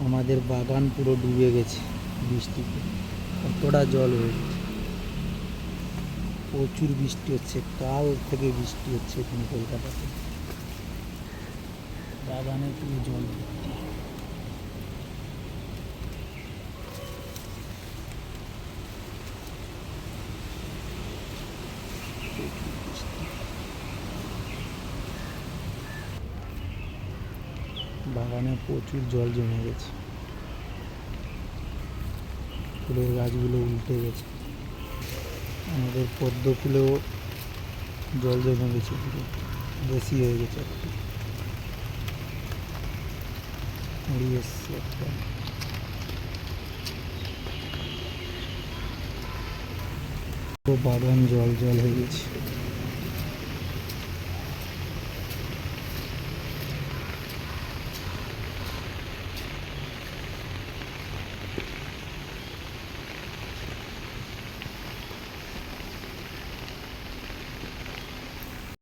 আমাদের বাগান পুরো ডুবে গেছে বৃষ্টিতে, কতটা জল হয়ে গেছে। প্রচুর বৃষ্টি হচ্ছে, কাল থেকে বৃষ্টি হচ্ছে এখানে কলকাতাতে। বাগানে পুরো জল ভর্তি। বাগানে প্রচুর জল জমে গেছে, ফুলের গাছগুলো উল্টে গেছে। আমাদের পদ্ম ফুলেও জল জমে গেছে, পুরো বেশি হয়ে গেছে, একটু হারিয়ে এসছে একটা। পুরো বাগান জল জল হয়ে গেছে।